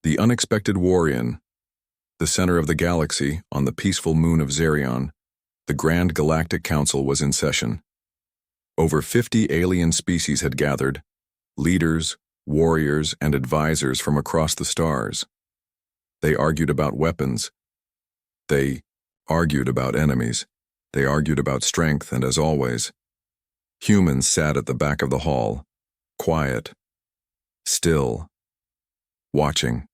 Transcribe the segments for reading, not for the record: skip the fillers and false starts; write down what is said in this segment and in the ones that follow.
The unexpected war-in. The center of the galaxy, on the peaceful moon of Zerion, the Grand Galactic Council was in session. Over 50 alien species had gathered, leaders, warriors, and advisors from across the stars. They argued about weapons. They argued about enemies. They argued about strength, and as always, humans sat at the back of the hall, quiet, still, watching.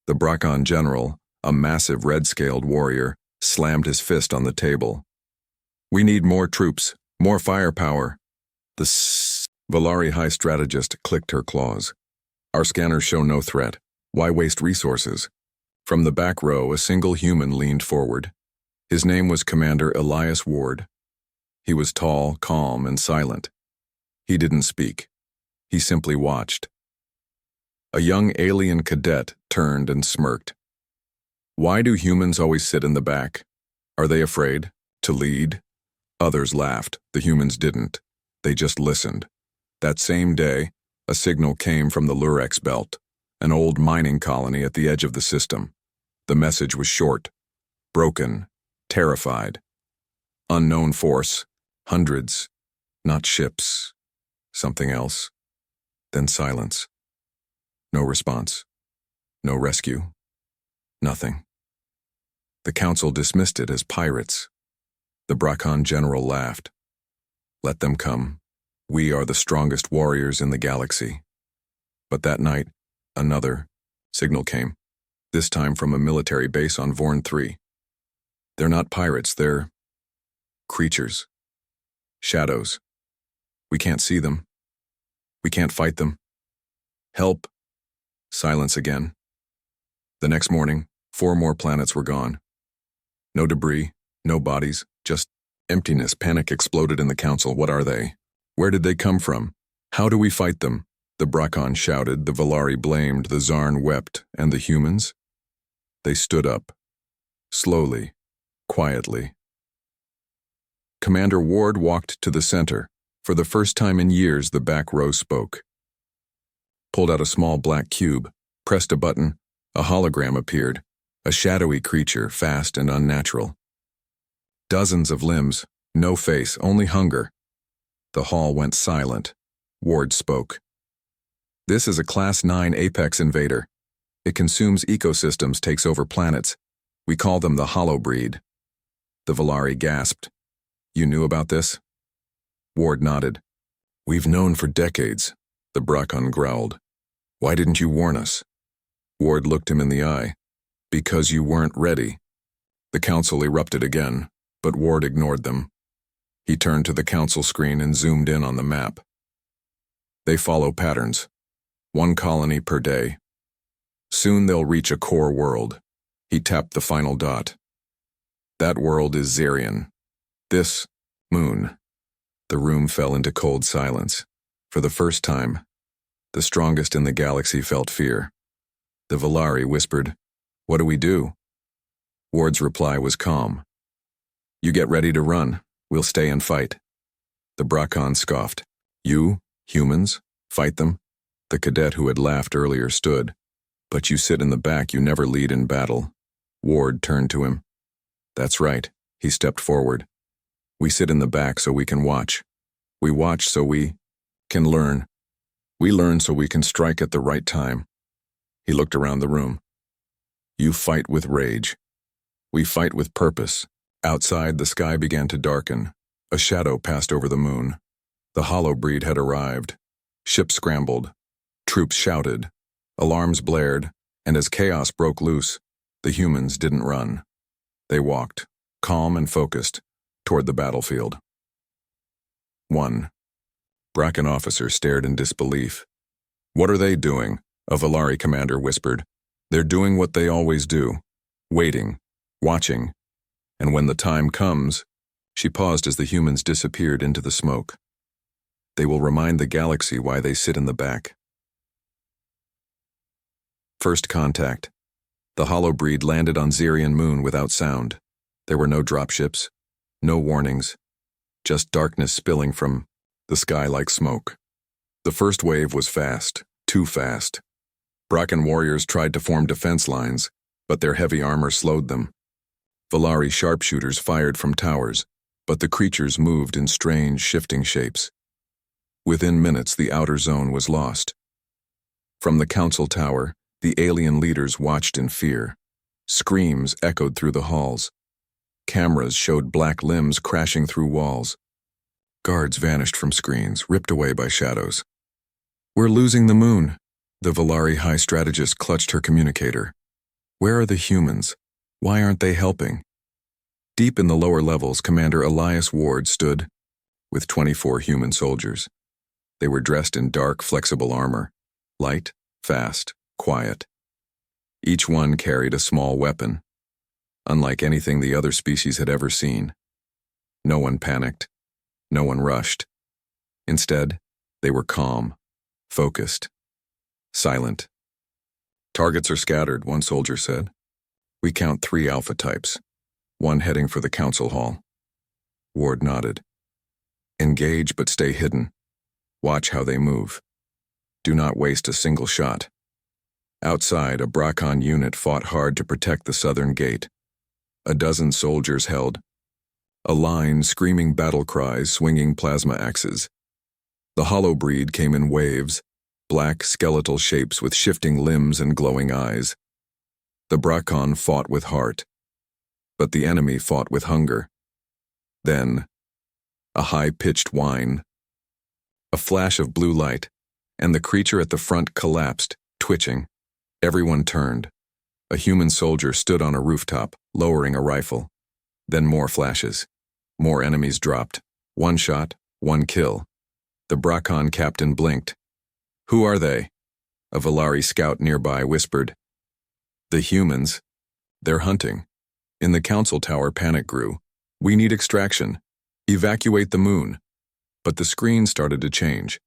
The Bracon general, a massive red-scaled warrior, slammed his fist on the table. "We need more troops, more firepower." The Valari High Strategist clicked her claws. "Our scanners show no threat. Why waste resources?" From the back row, a single human leaned forward. His name was Commander Elias Ward. He was tall, calm, and silent. He didn't speak. He simply watched. A young alien cadet turned and smirked. "Why do humans always sit in the back? Are they afraid? To lead?" Others laughed. The humans didn't. They just listened. That same day, a signal came from the Lurex Belt, an old mining colony at the edge of the system. The message was short, broken, terrified. Unknown force, hundreds, not ships, something else. Then silence. No response. No rescue. Nothing. The council dismissed it as pirates. The Bracon general laughed. "Let them come. We are the strongest warriors in the galaxy." But that night, another signal came, this time from a military base on Vorn 3. "They're not pirates, they're creatures. Shadows. We can't see them. We can't fight them. Help." Silence again. The next morning, 4 more planets were gone. No debris, no bodies, just emptiness. Panic exploded in the council. What are they? Where did they come from? How do we fight them? The Bracon shouted, the Valari blamed, the Zarn wept, and the humans? They stood up. Slowly, quietly. Commander Ward walked to the center. For the first time in years, the back row spoke. Pulled out a small black cube, pressed a button, a hologram appeared, a shadowy creature, fast and unnatural. Dozens of limbs, no face, only hunger. The hall went silent. Ward spoke. "This is a Class 9 Apex invader. It consumes ecosystems, takes over planets. We call them the Hollow Breed." The Valari gasped. "You knew about this?" Ward nodded. "We've known for decades," the Bracon growled. "Why didn't you warn us?" Ward looked him in the eye. "Because you weren't ready." The council erupted again, but Ward ignored them. He turned to the council screen and zoomed in on the map. "They follow patterns. 1 colony per day. Soon they'll reach a core world." He tapped the final dot. "That world is Zerion. This, Moon." The room fell into cold silence. For the first time, the strongest in the galaxy felt fear. The Valari whispered, "What do we do?" Ward's reply was calm. "You get ready to run. We'll stay and fight." The Bracon scoffed. "You, humans, fight them?" The cadet who had laughed earlier stood. "But you sit in the back, you never lead in battle." Ward turned to him. "That's right." He stepped forward. "We sit in the back so we can watch. We watch so we can learn. We learn so we can strike at the right time." He looked around the room. "You fight with rage. We fight with purpose." Outside, the sky began to darken. A shadow passed over the moon. The Hollow Breed had arrived. Ships scrambled. Troops shouted. Alarms blared, and as chaos broke loose, the humans didn't run. They walked, calm and focused, toward the battlefield. 1. Bracon officer stared in disbelief. "What are they doing?" a Valari commander whispered. "They're doing what they always do. Waiting. Watching. And when the time comes..." She paused as the humans disappeared into the smoke. "They will remind the galaxy why they sit in the back." First contact. The Hollow Breed landed on Zerion Moon without sound. There were no dropships, no warnings, just darkness spilling from the sky like smoke. The first wave was fast, too fast. Bracken warriors tried to form defense lines, but their heavy armor slowed them. Valari sharpshooters fired from towers, but the creatures moved in strange, shifting shapes. Within minutes, the outer zone was lost. From the council tower, the alien leaders watched in fear. Screams echoed through the halls. Cameras showed black limbs crashing through walls. Guards vanished from screens, ripped away by shadows. "We're losing the moon." The Valari high strategist clutched her communicator. "Where are the humans? Why aren't they helping?" Deep in the lower levels, Commander Elias Ward stood with 24 human soldiers. They were dressed in dark, flexible armor, light, fast, quiet. Each one carried a small weapon, unlike anything the other species had ever seen. No one panicked. No one rushed. Instead, they were calm, focused, silent. "Targets are scattered," one soldier said. "We count 3 alpha types, one heading for the council hall." Ward nodded. "Engage but stay hidden. Watch how they move. Do not waste a single shot." Outside, a Bracan unit fought hard to protect the southern gate. A dozen soldiers held a line, screaming battle cries, swinging plasma axes. The hollow breed came in waves, black skeletal shapes with shifting limbs and glowing eyes. The Bracan fought with heart, but the enemy fought with hunger. Then, a high-pitched whine, a flash of blue light, and the creature at the front collapsed, twitching. Everyone turned. A human soldier stood on a rooftop, lowering a rifle. Then more flashes. More enemies dropped. One shot, one kill. The Bracan captain blinked. "Who are they?" A Valari scout nearby whispered. "The humans. They're hunting." In the council tower, panic grew. "We need extraction. Evacuate the moon." But the screen started to change.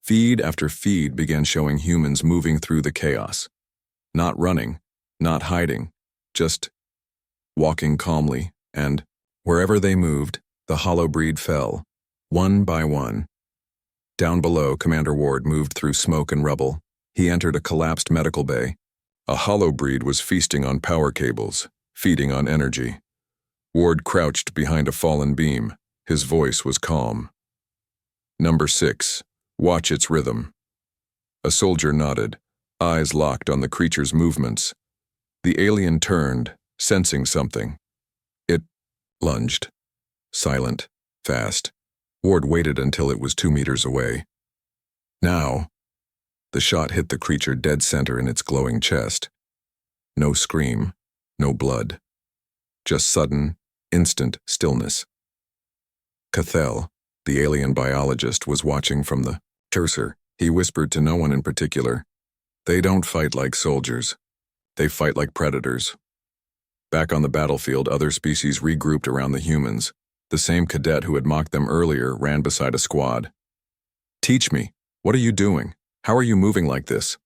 Feed after feed began showing humans moving through the chaos. Not running, not hiding, just walking calmly, and wherever they moved, the hollow breed fell, one by one. Down below, Commander Ward moved through smoke and rubble. He entered a collapsed medical bay. A hollow breed was feasting on power cables, feeding on energy. Ward crouched behind a fallen beam. His voice was calm. "Number 6, watch its rhythm." A soldier nodded, eyes locked on the creature's movements. The alien turned, sensing something. It lunged. Silent, fast. Ward waited until it was 2 meters away. Now, the shot hit the creature dead center in its glowing chest. No scream, no blood. Just sudden, instant stillness. Cathel, the alien biologist, was watching from the terser. He whispered to no one in particular. "They don't fight like soldiers. They fight like predators." Back on the battlefield, other species regrouped around the humans. The same cadet who had mocked them earlier ran beside a squad. "Teach me. What are you doing? How are you moving like this?"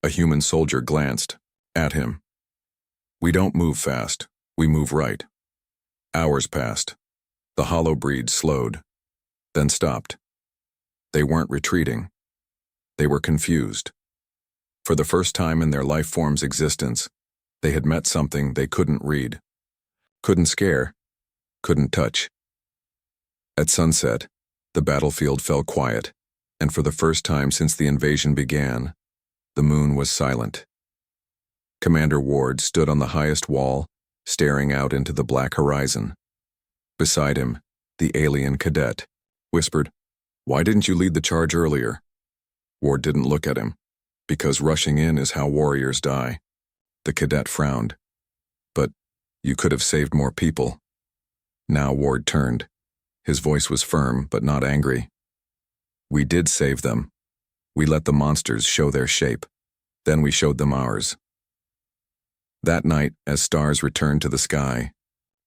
A human soldier glanced at him. "We don't move fast. We move right." Hours passed. The hollow breed slowed, then stopped. They weren't retreating. They were confused. For the first time in their life form's existence, they had met something they couldn't read, couldn't scare, couldn't touch. At sunset, the battlefield fell quiet, and for the first time since the invasion began, the moon was silent. Commander Ward stood on the highest wall, staring out into the black horizon. Beside him, the alien cadet whispered, "Why didn't you lead the charge earlier?" Ward didn't look at him, because rushing in is how warriors die. The cadet frowned. "But you could have saved more people." Now Ward turned. His voice was firm, but not angry. "We did save them. We let the monsters show their shape. Then we showed them ours." That night, as stars returned to the sky,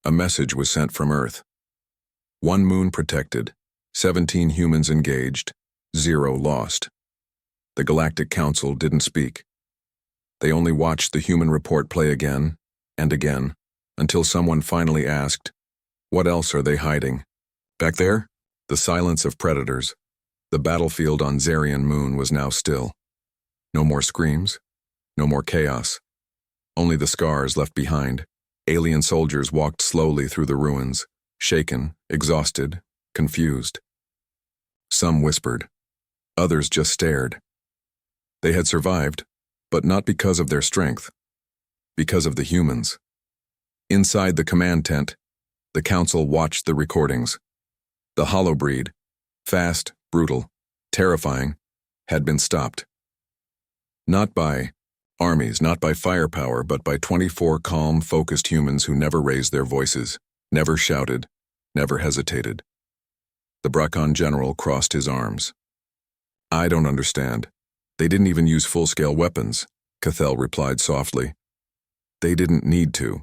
a message was sent from Earth. 1 moon protected, 17 humans engaged, 0 lost. The Galactic Council didn't speak. They only watched the human report play again and again, until someone finally asked, "What else are they hiding?" Back there, the silence of predators. The battlefield on Zarian Moon was now still. No more screams, No more chaos. Only the scars left behind. Alien soldiers walked slowly through the ruins, shaken, exhausted, confused. Some whispered. Others just stared. They had survived, but not because of their strength. Because of the humans. Inside the command tent, the council watched the recordings. The hollow breed, fast, brutal, terrifying, had been stopped. Not by armies, not by firepower, but by 24 calm, focused humans who never raised their voices, never shouted, never hesitated. The Bracon general crossed his arms. I don't understand. They didn't even use full-scale weapons, Cathell replied softly. They didn't need to.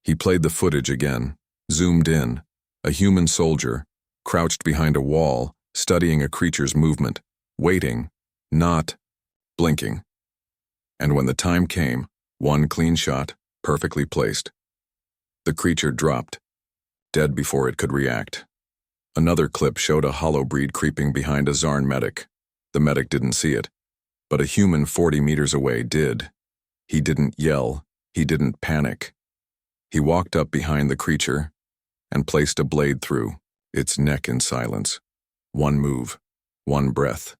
He played the footage again, zoomed in, a human soldier, crouched behind a wall, studying a creature's movement, waiting, not blinking. And when the time came, one clean shot, perfectly placed. The creature dropped, dead before it could react. Another clip showed a hollow breed creeping behind a Zarn medic. The medic didn't see it, but a human 40 meters away did. He didn't yell, he didn't panic. He walked up behind the creature and placed a blade through its neck in silence. One move, one breath.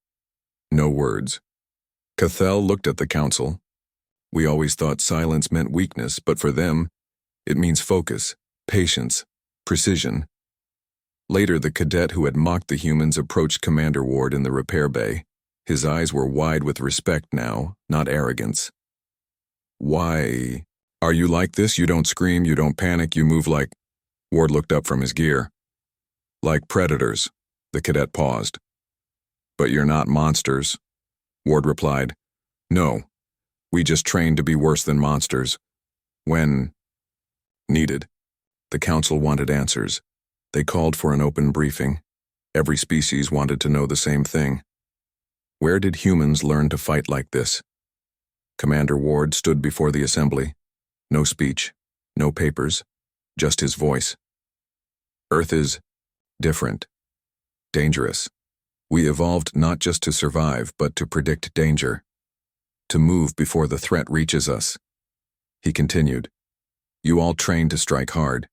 No words. Cathell looked at the council. We always thought silence meant weakness, but for them, it means focus, patience, precision. Later, the cadet who had mocked the humans approached Commander Ward in the repair bay. His eyes were wide with respect now, not arrogance. Why? Are you like this? You don't scream, you don't panic, you move like… Ward looked up from his gear. Like predators. The cadet paused. But you're not monsters. Ward replied. No. We just trained to be worse than monsters. When needed. The council wanted answers. They called for an open briefing. Every species wanted to know the same thing. Where did humans learn to fight like this? Commander Ward stood before the assembly. No speech, no papers, just his voice. Earth is different, dangerous. We evolved not just to survive, but to predict danger, to move before the threat reaches us. He continued, You all trained to strike hard.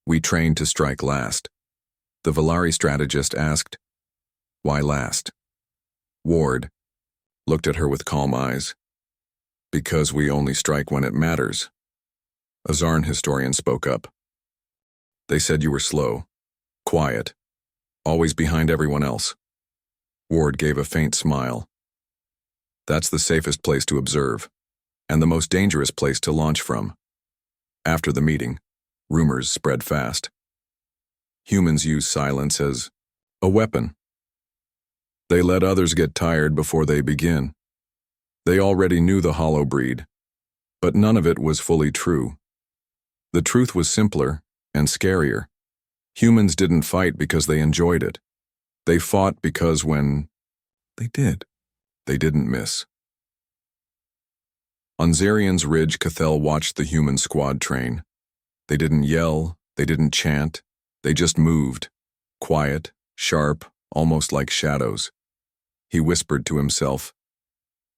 We trained to strike last. The Valari strategist asked, Why last? Ward looked at her with calm eyes. Because we only strike when it matters. A Zarn historian spoke up. They said you were slow, quiet, always behind everyone else. Ward gave a faint smile. That's the safest place to observe, and the most dangerous place to launch from. After the meeting, rumors spread fast. Humans use silence as a weapon. They let others get tired before they begin. They already knew the hollow breed, but none of it was fully true. The truth was simpler and scarier. Humans didn't fight because they enjoyed it. They fought because when they did, they didn't miss. On Zarian's ridge, Cathell watched the human squad train. They didn't yell, they didn't chant, they just moved, quiet, sharp, almost like shadows. He whispered to himself,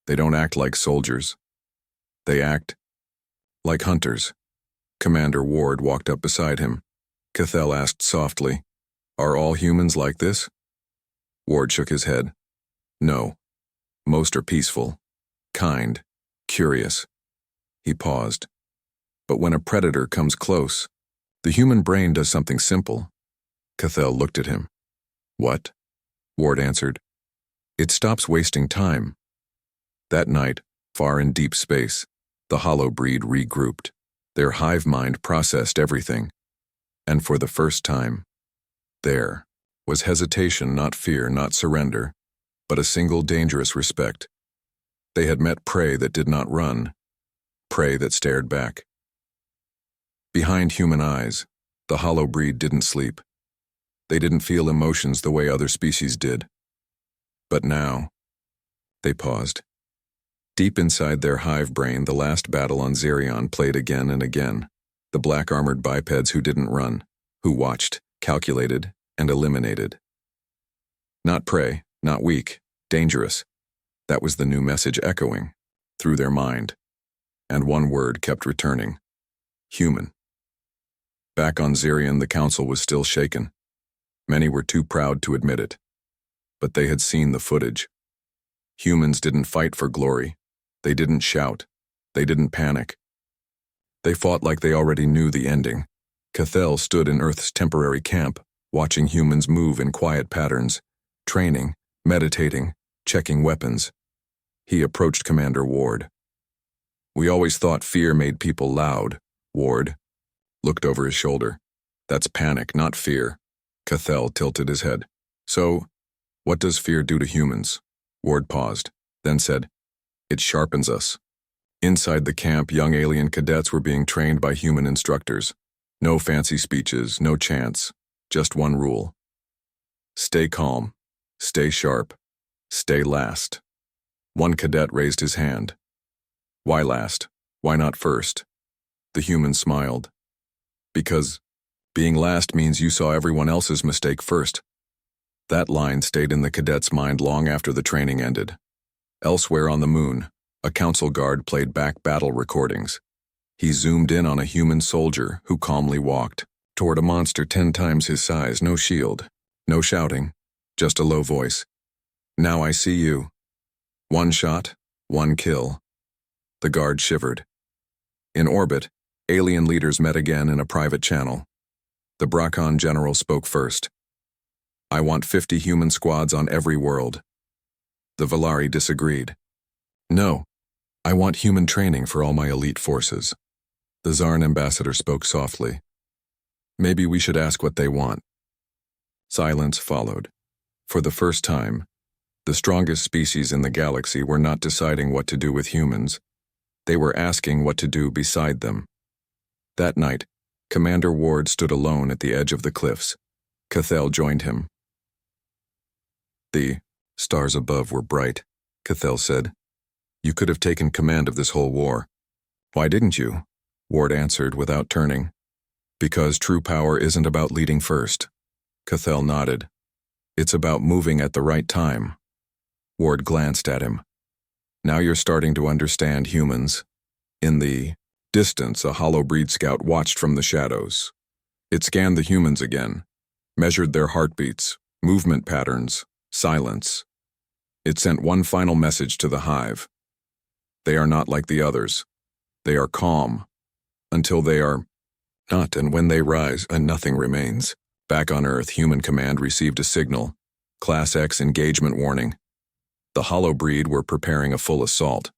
They don't act like soldiers. They act like hunters. Commander Ward walked up beside him. Cathell asked softly, Are all humans like this? Ward shook his head. No. Most are peaceful, kind, curious. He paused. But when a predator comes close, the human brain does something simple. Cathell looked at him. What? Ward answered. It stops wasting time. That night, far in deep space, the hollow breed regrouped. Their hive mind processed everything. And for the first time, there was hesitation, not fear, not surrender, but a single dangerous respect. They had met prey that did not run, prey that stared back. Behind human eyes, the hollow breed didn't sleep. They didn't feel emotions the way other species did. But now, they paused. Deep inside their hive brain, the last battle on Zarion played again and again. The black-armored bipeds who didn't run, who watched, calculated, and eliminated. Not prey, not weak, dangerous. That was the new message echoing. through their mind, and one word kept returning: human. Back on Zerion, the council was still shaken. Many were too proud to admit it. But they had seen the footage. Humans didn't fight for glory. They didn't shout. They didn't panic. They fought like they already knew the ending. Cathel stood in Earth's temporary camp, watching humans move in quiet patterns, training, meditating, checking weapons. He approached Commander Ward. "We always thought fear made people loud." Ward looked over his shoulder. "That's panic, not fear." Cathel tilted his head. "So, what does fear do to humans?" Ward paused, then said, "It sharpens us." Inside the camp, young alien cadets were being trained by human instructors. No fancy speeches, no chants, just one rule. Stay calm, stay sharp, stay last. One cadet raised his hand. "Why last? Why not first?" The human smiled. "Because being last means you saw everyone else's mistake first." That line stayed in the cadet's mind long after the training ended. Elsewhere on the moon, a council guard played back battle recordings. He zoomed in on a human soldier who calmly walked toward a monster 10 times his size, no shield, no shouting, just a low voice. "Now I see you. One shot, one kill." The guard shivered. In orbit, alien leaders met again in a private channel. The Bracon general spoke first. "I want 50 human squads on every world." The Valari disagreed. "No, I want human training for all my elite forces." The Zarn ambassador spoke softly. "Maybe we should ask what they want." Silence followed. For the first time, the strongest species in the galaxy were not deciding what to do with humans. They were asking what to do beside them. That night, Commander Ward stood alone at the edge of the cliffs. Cathel joined him. "The stars above were bright," Cathel said. "You could have taken command of this whole war." "Why didn't you?" Ward answered without turning. "Because true power isn't about leading first." Cathel nodded. "It's about moving at the right time." Ward glanced at him. "Now you're starting to understand humans." In the distance, a hollow-breed scout watched from the shadows. It scanned the humans again, measured their heartbeats, movement patterns, silence. It sent one final message to the hive. They are not like the others. They are calm, until they are not, and when they rise, and nothing remains. Back on Earth, Human Command received a signal. Class X engagement warning. The hollow breed were preparing a full assault.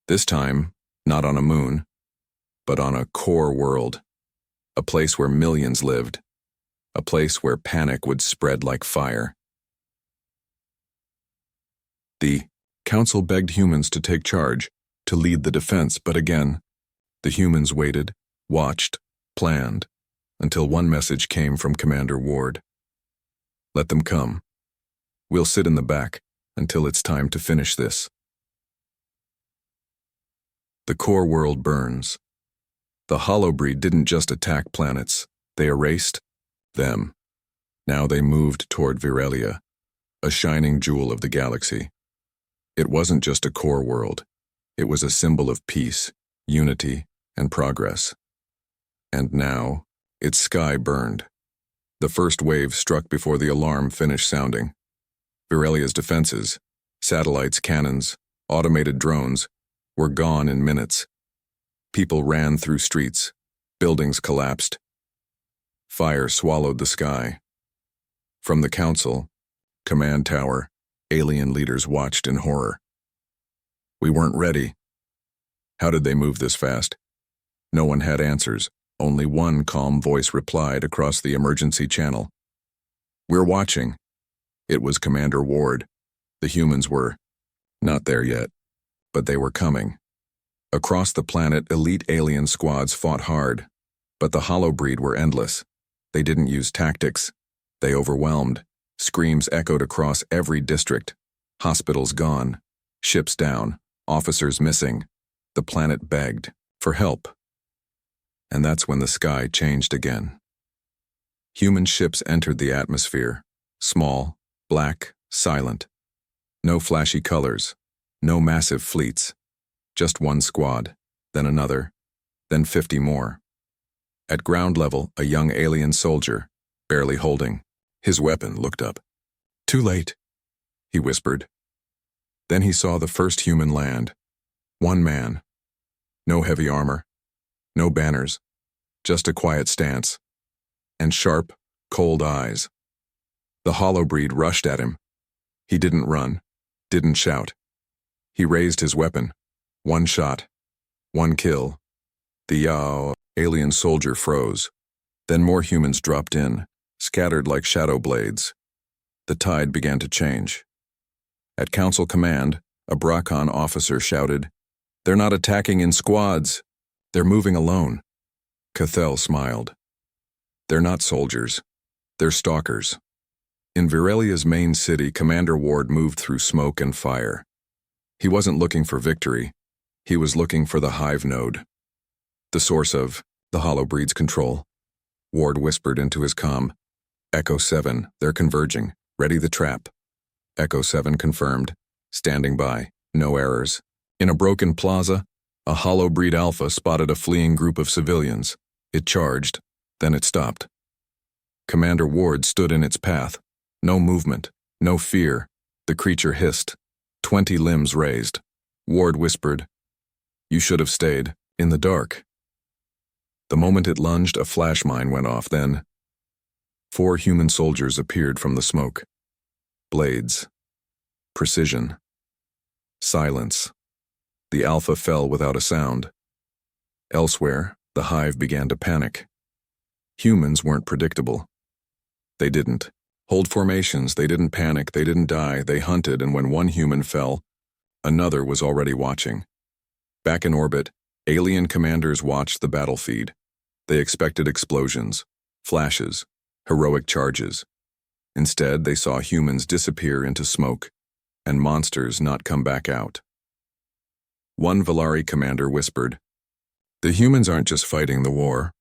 This time, not on a moon, but on a core world. A place where millions lived. A place where panic would spread like fire. The Council begged humans to take charge, to lead the defense, but again, the humans waited, watched, planned, until one message came from Commander Ward. "Let them come. We'll sit in the back until it's time to finish this." The core world burns. The hollow breed didn't just attack planets, they erased them. Now they moved toward Virelia, a shining jewel of the galaxy. It wasn't just a core world. It was a symbol of peace, unity, and progress. And now, its sky burned. The first wave struck before the alarm finished sounding. Virelia's defenses, satellites, cannons, automated drones, were gone in minutes. People ran through streets. Buildings collapsed. Fire swallowed the sky. From the Council, Command Tower, alien leaders watched in horror. "We weren't ready." How did they move this fast? No one had answers. Only one calm voice replied across the emergency channel. "We're watching." It was Commander Ward. The humans were not there yet, but they were coming. Across the planet, elite alien squads fought hard, but the hollow breed were endless. They didn't use tactics. They overwhelmed. Screams echoed across every district. Hospitals gone. Ships down. Officers missing. The planet begged for help. And that's when the sky changed again. Human ships entered the atmosphere. Small, black, silent. No flashy colors. No massive fleets. Just one squad, then another, then 50 more. At ground level, a young alien soldier, barely holding his weapon, looked up. "Too late," he whispered. Then he saw the first human land. One man. No heavy armor. No banners. Just a quiet stance. And sharp, cold eyes. The hollow-breed rushed at him. He didn't run. Didn't shout. He raised his weapon. One shot. One kill. The alien soldier froze. Then more humans dropped in, scattered like shadow blades. The tide began to change. At council command, a Bracon officer shouted, "They're not attacking in squads. They're moving alone." Cathel smiled. "They're not soldiers. They're stalkers." In Virelia's main city, Commander Ward moved through smoke and fire. He wasn't looking for victory. He was looking for the hive node. The source of the hollow-breed's control. Ward whispered into his comm, "Echo 7, they're converging. Ready the trap." Echo 7 confirmed, standing by, no errors. In a broken plaza, a hollow-breed alpha spotted a fleeing group of civilians. It charged, then it stopped. Commander Ward stood in its path. No movement, no fear. The creature hissed, 20 limbs raised. Ward whispered, "You should have stayed, in the dark." The moment it lunged, a flash mine went off, then 4 human soldiers appeared from the smoke. Blades. Precision. Silence. The alpha fell without a sound. Elsewhere, the hive began to panic. Humans weren't predictable. They didn't hold formations, they didn't panic, they didn't die, they hunted, and when one human fell, another was already watching. Back in orbit, alien commanders watched the battle feed. They expected explosions, flashes, heroic charges. Instead, they saw humans disappear into smoke, and monsters not come back out. One Valari commander whispered, "The humans aren't just fighting the war.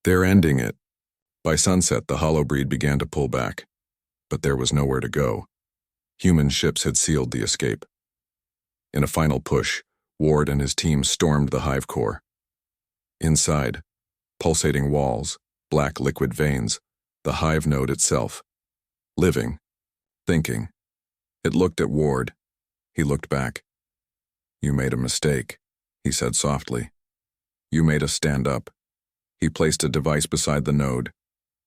They're ending it." By sunset, the hollow-breed began to pull back, but there was nowhere to go. Human ships had sealed the escape. In a final push, Ward and his team stormed the hive core. Inside, pulsating walls, black liquid veins, the hive node itself. Living, thinking. It looked at Ward. He looked back. "You made a mistake," he said softly. "You made us stand up." He placed a device beside the node.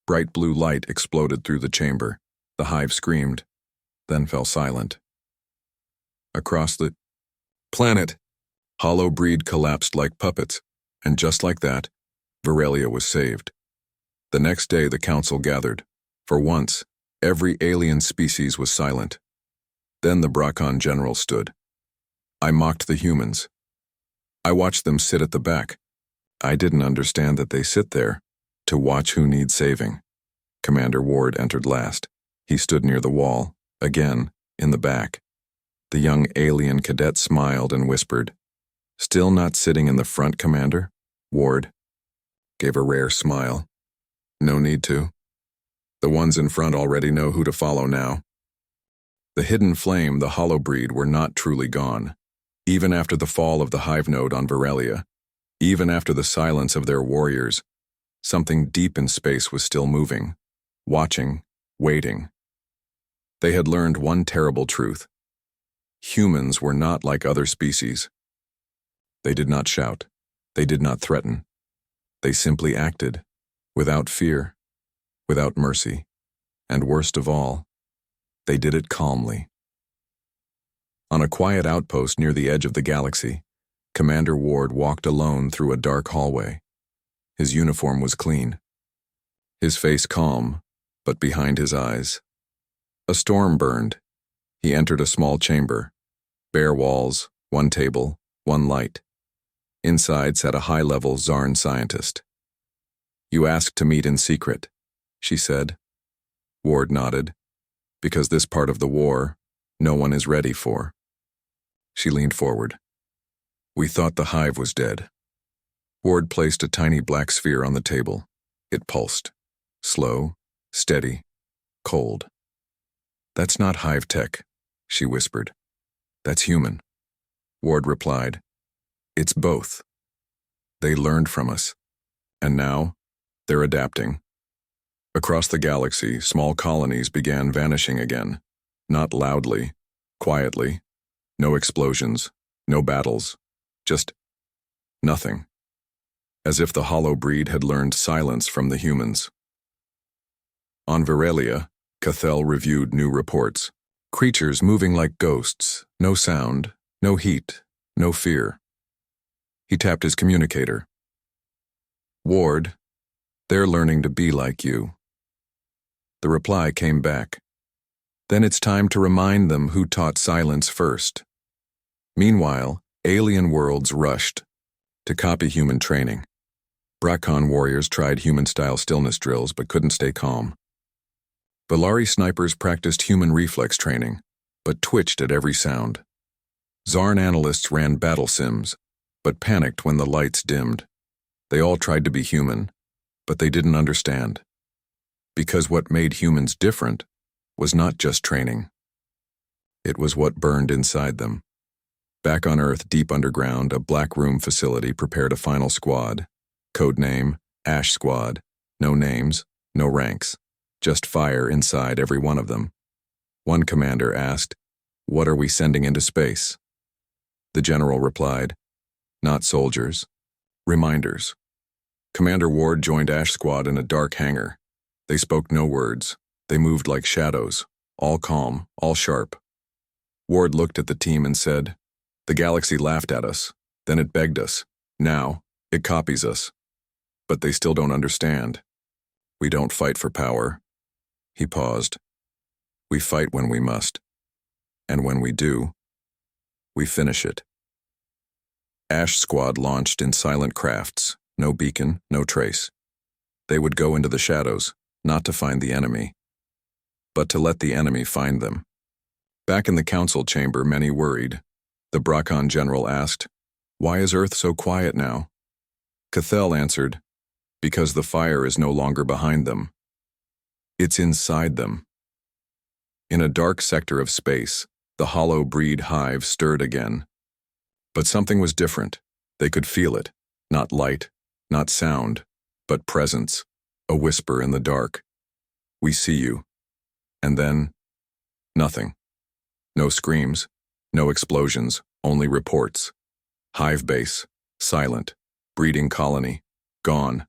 Bright blue light exploded through the chamber. The hive screamed, then fell silent. Across the planet, hollow-breed collapsed like puppets, and just like that, Virelia was saved. The next day the council gathered. For once, every alien species was silent. Then the Bracon general stood. "I mocked the humans. I watched them sit at the back. I didn't understand that they sit there to watch who needs saving." Commander Ward entered last. He stood near the wall, again, in the back. The young alien cadet smiled and whispered, "Still not sitting in the front, Commander?" Ward gave a rare smile. "No need to. The ones in front already know who to follow now." The hidden flame, the hollow-breed, were not truly gone. Even after the fall of the hive node on Virelia, even after the silence of their warriors, something deep in space was still moving, watching, waiting. They had learned one terrible truth. Humans were not like other species. They did not shout. They did not threaten. They simply acted, without fear, without mercy, and worst of all, they did it calmly. On a quiet outpost near the edge of the galaxy, Commander Ward walked alone through a dark hallway. His uniform was clean. His face calm, but behind his eyes. A storm burned. He entered a small chamber. Bare walls, one table, one light. Inside sat a high-level Zarn scientist. "You asked to meet in secret," she said. Ward nodded. "Because this part of the war, no one is ready for." She leaned forward. "We thought the hive was dead." Ward placed a tiny black sphere on the table. It pulsed. Slow, steady, cold. "That's not hive tech," she whispered. "That's human." Ward replied, It's both. They learned from us, and now they're adapting. Across the galaxy, small colonies began vanishing again, not loudly, quietly, no explosions, no battles, just nothing. As if the hollow breed had learned silence from the humans. On Virelia, Cathell reviewed new reports. Creatures moving like ghosts, no sound, no heat, no fear. He tapped his communicator. Ward, they're learning to be like you. The reply came back. Then it's time to remind them who taught silence first. Meanwhile, alien worlds rushed to copy human training. Bracon warriors tried human-style stillness drills but couldn't stay calm. Valari snipers practiced human reflex training, but twitched at every sound. Zarn analysts ran battle sims, but panicked when the lights dimmed. They all tried to be human, but they didn't understand. Because what made humans different was not just training. It was what burned inside them. Back on Earth, deep underground, a black room facility prepared a final squad. Codename, Ash Squad. No names, no ranks. Just fire inside every one of them. One commander asked, "What are we sending into space?" The general replied, "Not soldiers. Reminders." Commander Ward joined Ash Squad in a dark hangar. They spoke no words. They moved like shadows, all calm, all sharp. Ward looked at the team and said, "The galaxy laughed at us. Then it begged us. Now, it copies us. But they still don't understand. We don't fight for power." He paused. "We fight when we must. And when we do, we finish it." Ash Squad launched in silent crafts, no beacon, no trace. They would go into the shadows, not to find the enemy, but to let the enemy find them. Back in the council chamber, many worried. The Bracon general asked, "Why is Earth so quiet now?" Cathell answered, "Because the fire is no longer behind them. It's inside them." In a dark sector of space, the hollow breed hive stirred again. But something was different. They could feel it. Not light, not sound, but presence. A whisper in the dark. "We see you." And then, nothing. No screams, no explosions, only reports. Hive base, silent. Breeding colony, gone.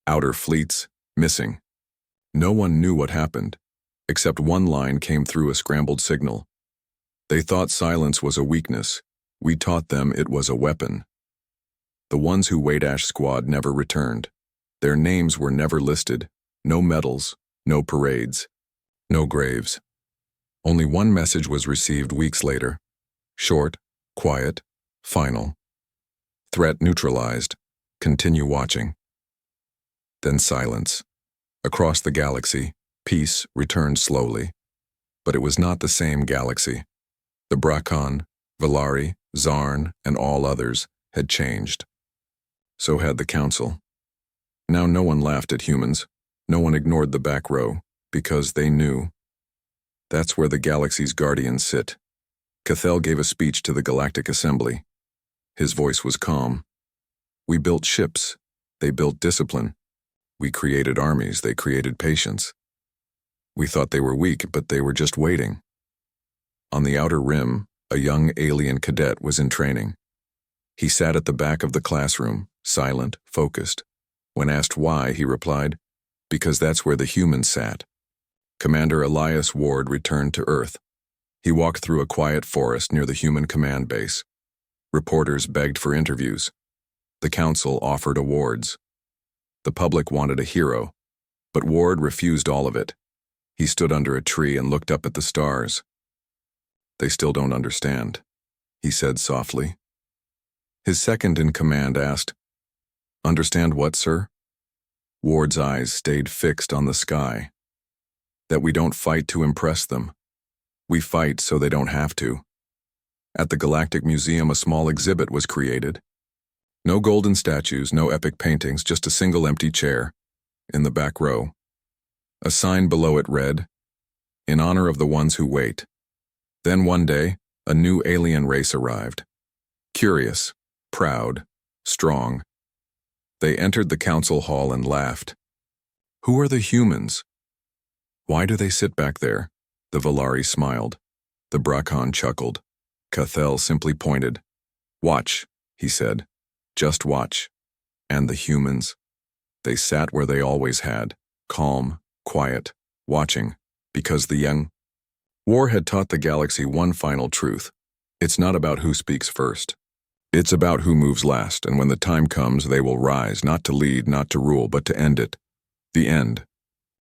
Outer fleets, missing. No one knew what happened, except one line came through a scrambled signal. They thought silence was a weakness. We taught them it was a weapon. The ones who weighed Ash Squad never returned. Their names were never listed. No medals, no parades, no graves. Only one message was received weeks later. Short, quiet, final. Threat neutralized. Continue watching. Then silence. Across the galaxy, peace returned slowly. But it was not the same galaxy. The Bracon, Valari, Zarn, and all others had changed. So had the council. Now no one laughed at humans. No one ignored the back row, because they knew. That's where the galaxy's guardians sit. Cathell gave a speech to the Galactic Assembly. His voice was calm. "We built ships. They built discipline. We created armies. They created patience. We thought they were weak, but they were just waiting." On the outer rim, a young alien cadet was in training. He sat at the back of the classroom, silent, focused. When asked why, he replied, "Because that's where the humans sat." Commander Elias Ward returned to Earth. He walked through a quiet forest near the human command base. Reporters begged for interviews. The council offered awards. The public wanted a hero, but Ward refused all of it. He stood under a tree and looked up at the stars. "They still don't understand," he said softly. His second in command asked, "Understand what, sir?" Ward's eyes stayed fixed on the sky. "That we don't fight to impress them. We fight so they don't have to." At the Galactic Museum, a small exhibit was created. No golden statues, no epic paintings, just a single empty chair in the back row. A sign below it read, "In honor of the ones who wait." Then one day, a new alien race arrived. Curious, proud, strong. They entered the council hall and laughed. Who are the humans? Why do they sit back there? The Valari smiled. The Brakan chuckled. Cathel simply pointed. Watch, he said. Just watch. And the humans? They sat where they always had, calm, quiet, watching, because the young war had taught the galaxy one final truth. It's not about who speaks first. It's about who moves last, and when the time comes, they will rise, not to lead, not to rule, but to end it. The end.